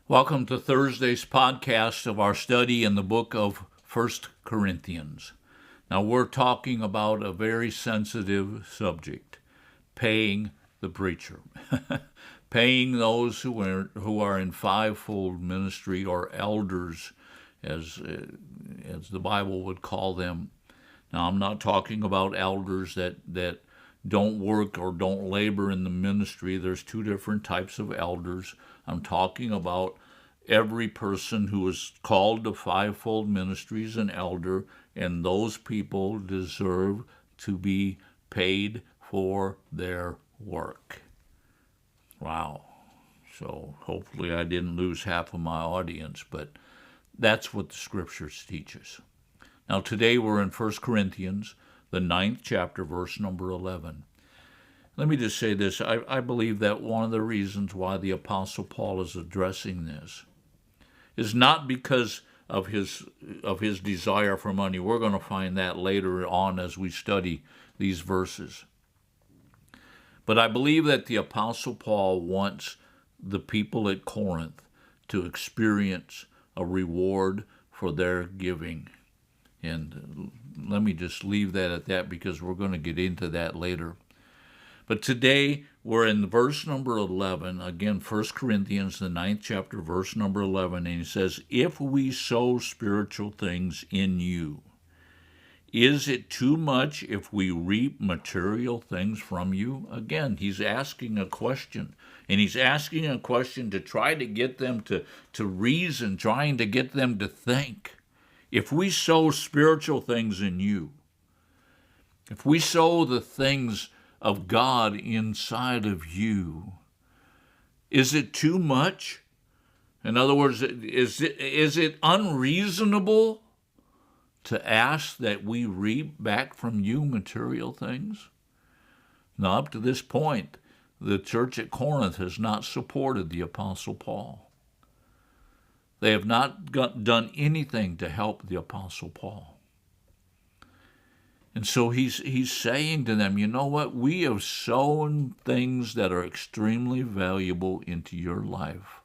Welcome to Thursday's podcast of our study in the book of 1 Corinthians. Now we're talking about a very sensitive subject, paying the preacher, paying those who are in fivefold ministry, or elders, as the Bible would call them. Now I'm not talking about elders that don't work or don't labor in the ministry. There's two different types of elders. I'm talking about every person who is called to fivefold ministries an elder, and those people deserve to be paid for their work. Wow. So hopefully I didn't lose half of my audience, but that's what the scriptures teach us. Now today we're in 1 Corinthians, the 9th chapter, verse number 11. Let me just say this. I believe that one of the reasons why the Apostle Paul is addressing this is not because of his desire for money. We're going to find that later on as we study these verses. But I believe that the Apostle Paul wants the people at Corinth to experience a reward for their giving. And let me just leave that at that, because we're going to get into that later. But today we're in verse number 11, again, 1 Corinthians, the 9th chapter, verse number 11, and he says, "If we sow spiritual things in you, is it too much if we reap material things from you?" Again, he's asking a question, and he's asking a question to try to get them to reason, trying to get them to think. If we sow spiritual things in you, if we sow the things of God inside of you, is it too much? In other words, is it unreasonable to ask that we reap back from you material things? Now, up to this point, the church at Corinth has not supported the Apostle Paul. They have not done anything to help the Apostle Paul. And so he's saying to them, you know what? We have sown things that are extremely valuable into your life.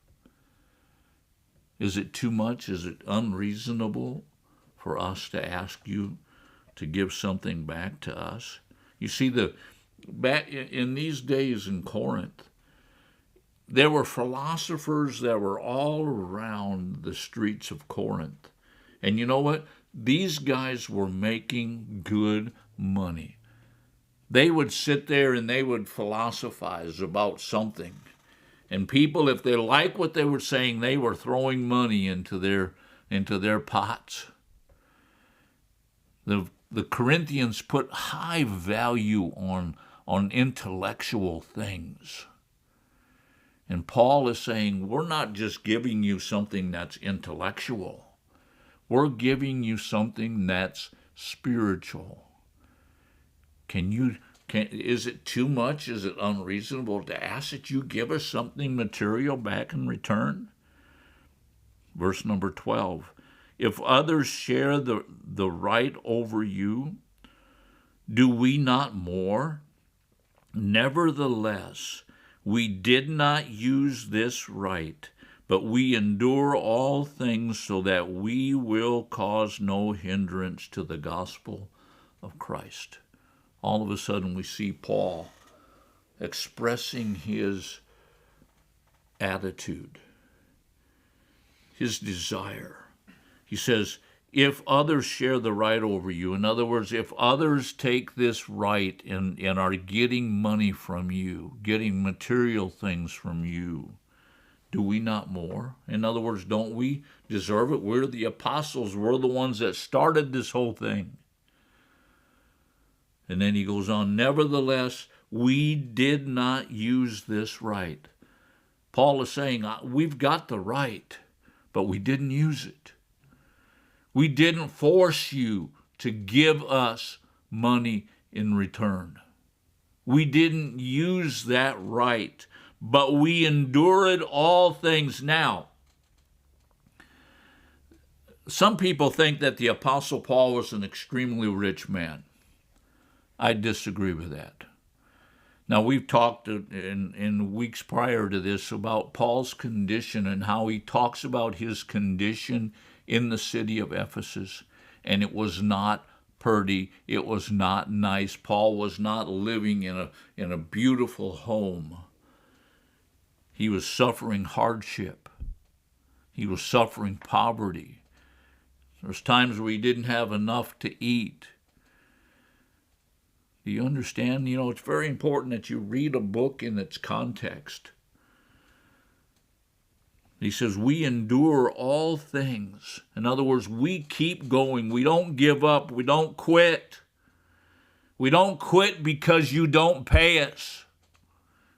Is it too much? Is it unreasonable for us to ask you to give something back to us? You see, back in these days in Corinth, there were philosophers that were all around the streets of Corinth. And you know what? These guys were making good money. They would sit there and they would philosophize about something. And people, if they liked what they were saying, they were throwing money into their pots. The Corinthians put high value on intellectual things. And Paul is saying, we're not just giving you something that's intellectual. We're giving you something that's spiritual. Is it too much? Is it unreasonable to ask that you give us something material back in return? Verse number 12. If others share the right over you, do we not more? Nevertheless, we did not use this right, but we endure all things so that we will cause no hindrance to the gospel of Christ. All of a sudden we see Paul expressing his attitude, his desire. He says, if others share the right over you, in other words, if others take this right and are getting money from you, getting material things from you, do we not more? In other words, don't we deserve it? We're the apostles. We're the ones that started this whole thing. And then he goes on, nevertheless, we did not use this right. Paul is saying, we've got the right, but we didn't use it. We didn't force you to give us money in return. We didn't use that right, but we endured all things. Now, some people think that the Apostle Paul was an extremely rich man. I disagree with that. Now, we've talked in weeks prior to this about Paul's condition and how he talks about his condition in the city of Ephesus. And it was not pretty. It was not nice. Paul was not living in a beautiful home. He was suffering hardship. He was suffering poverty. There's times where he didn't have enough to eat. Do you understand? It's very important that you read a book in its context. He says, we endure all things. In other words, we keep going. We don't give up. We don't quit. We don't quit because you don't pay us.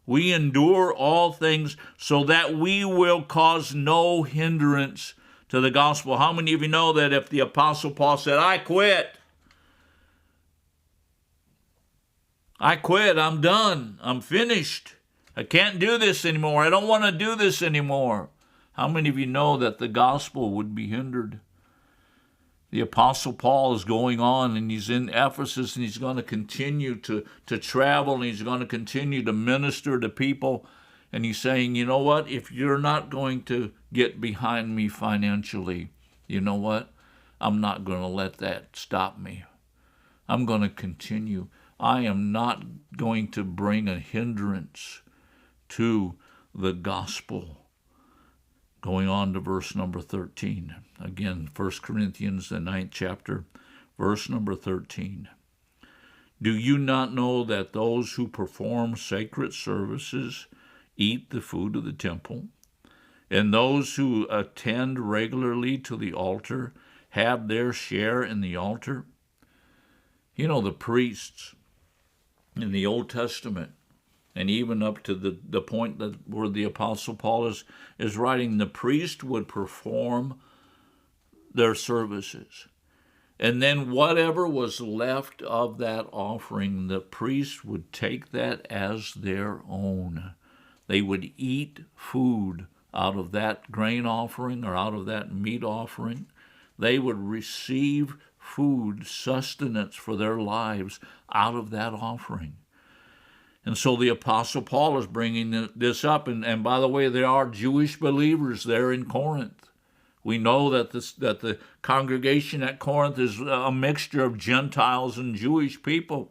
We endure all things so that we will cause no hindrance to the gospel. How many of you know that if the Apostle Paul said, I quit, I'm done, I'm finished, I can't do this anymore, I don't want to do this anymore. How many of you know that the gospel would be hindered? The Apostle Paul is going on, and he's in Ephesus, and he's going to continue to travel, and he's going to continue to minister to people. And he's saying, you know what? If you're not going to get behind me financially, you know what? I'm not going to let that stop me. I'm going to continue. I am not going to bring a hindrance to the gospel. Going on to verse number 13. Again, 1 Corinthians, the 9th chapter, verse number 13. Do you not know that those who perform sacred services eat the food of the temple, and those who attend regularly to the altar have their share in the altar? The priests in the Old Testament, and even up to the point that where the Apostle Paul is writing, the priest would perform their services. And then whatever was left of that offering, the priest would take that as their own. They would eat food out of that grain offering or out of that meat offering. They would receive food, sustenance for their lives out of that offering. And so the Apostle Paul is bringing this up. And by the way, there are Jewish believers there in Corinth. We know that the congregation at Corinth is a mixture of Gentiles and Jewish people.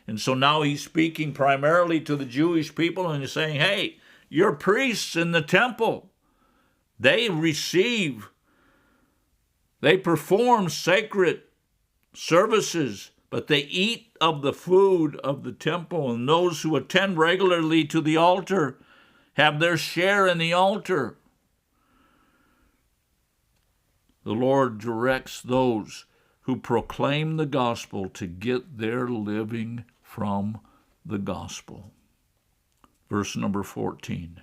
And so now he's speaking primarily to the Jewish people, and he's saying, hey, you're priests in the temple. They perform sacred services, but they eat of the food of the temple, and those who attend regularly to the altar have their share in the altar. The Lord directs those who proclaim the gospel to get their living from the gospel. Verse number 14.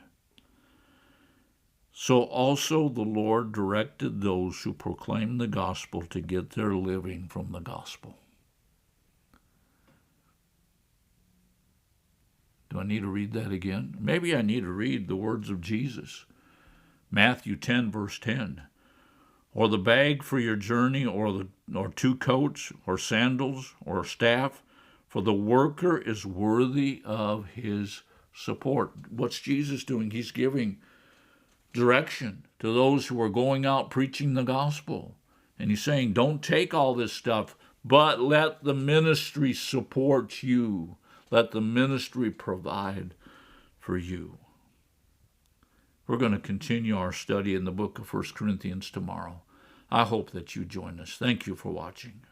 So also the Lord directed those who proclaim the gospel to get their living from the gospel. Do I need to read that again? Maybe I need to read the words of Jesus. Matthew 10, verse 10. Or the bag for your journey, or 2 coats, or sandals, or staff, for the worker is worthy of his support. What's Jesus doing? He's giving direction to those who are going out preaching the gospel. And he's saying, don't take all this stuff, but let the ministry support you. Let the ministry provide for you. We're going to continue our study in the book of 1 Corinthians tomorrow. I hope that you join us. Thank you for watching.